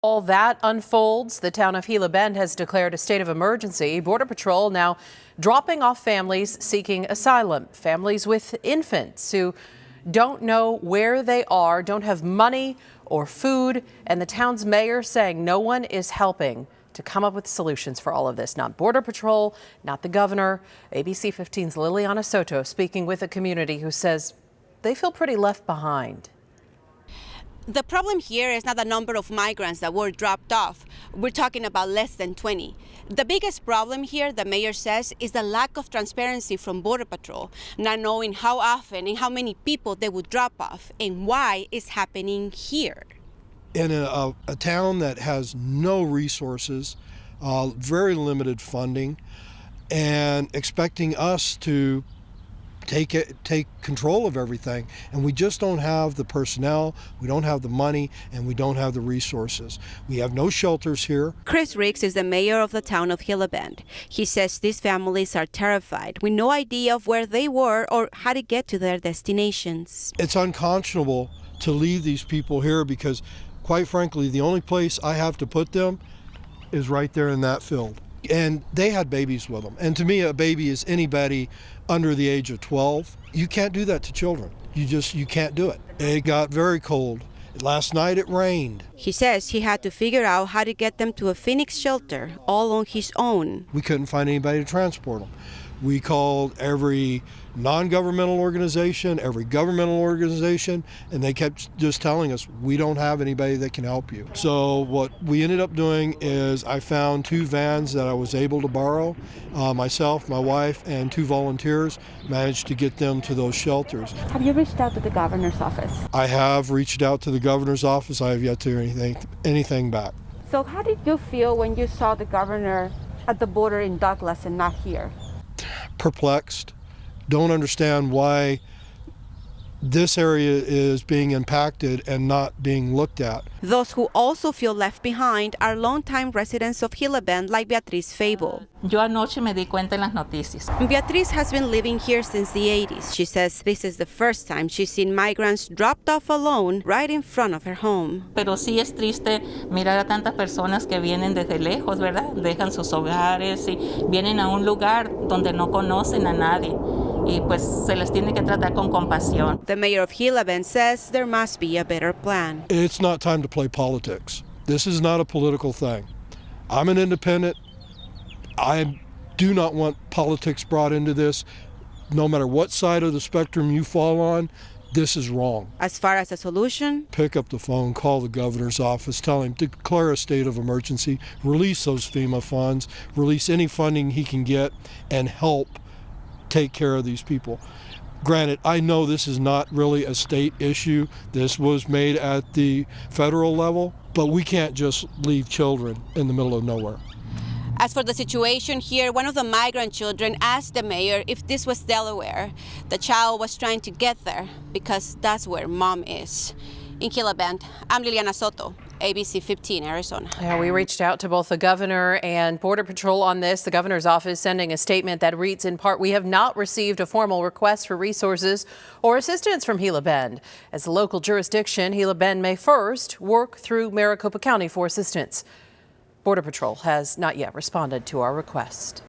All that unfolds, the town of Gila Bend has declared a state of emergency. Border Patrol now dropping off families seeking asylum, families with infants who don't know where they are, don't have money or food, and the town's mayor saying no one is helping to come up with solutions for all of this. Not Border Patrol, not the governor. ABC 15's Liliana Soto speaking with a community who says they feel pretty left behind. The problem here is not the number of migrants that were dropped off. We're talking about less than 20. The biggest problem here, the mayor says, is the lack of transparency from Border Patrol, not knowing how often and how many people they would drop off and why it's happening here. In a town that has no resources, very limited funding, and expecting us to take control of everything, and we just don't have the personnel, we don't have the money, and we don't have the resources. We have no shelters here. Chris Riggs is the mayor of the town of Gila Bend. He says these families are terrified with no idea of where they were or how to get to their destinations. It's unconscionable to leave these people here because, quite frankly, the only place I have to put them is right there in that field. And they had babies with them. And to me, a baby is anybody under the age of 12. You can't do that to children. You can't do it. It got very cold. Last night it rained. He says he had to figure out how to get them to a Phoenix shelter all on his own. We couldn't find anybody to transport them. We called every non-governmental organization, every governmental organization, and they kept just telling us, we don't have anybody that can help you. So what we ended up doing is I found 2 vans that I was able to borrow. Myself, my wife, and 2 volunteers managed to get them to those shelters. Have you reached out to the governor's office? I have reached out to the governor's office. I have yet to hear anything back. So how did you feel when you saw the governor at the border in Douglas and not here? Perplexed, don't understand why this area is being impacted and not being looked at. Those who also feel left behind are longtime residents of Gila Bend like Beatriz Fable. Yo anoche me di cuenta en las noticias. Beatriz has been living here since the 80s. She says this is the first time she's seen migrants dropped off alone right in front of her home. Pero sí es triste mirar a tantas personas que vienen desde lejos, ¿verdad? Dejan sus hogares y vienen a un lugar donde no conocen a nadie. Y pues se les tiene que tratar con compasión. The mayor of Gila Bend says there must be a better plan. It's not time to play politics. This is not a political thing. I'm an independent. I do not want politics brought into this. No matter what side of the spectrum you fall on, this is wrong. As far as a solution, pick up the phone, call the governor's office, tell him to declare a state of emergency, release those FEMA funds, release any funding he can get, and help take care of these people. Granted, I know this is not really a state issue. This was made at the federal level, but we can't just leave children in the middle of nowhere. As for the situation here, one of the migrant children asked the mayor if this was Delaware. The child was trying to get there because that's where mom is. In Gila Bend, I'm Liliana Soto, ABC 15, Arizona. Yeah, we reached out to both the governor and Border Patrol on this. The governor's office sending a statement that reads in part, "We have not received a formal request for resources or assistance from Gila Bend. As a local jurisdiction, Gila Bend may first work through Maricopa County for assistance." Border Patrol has not yet responded to our request.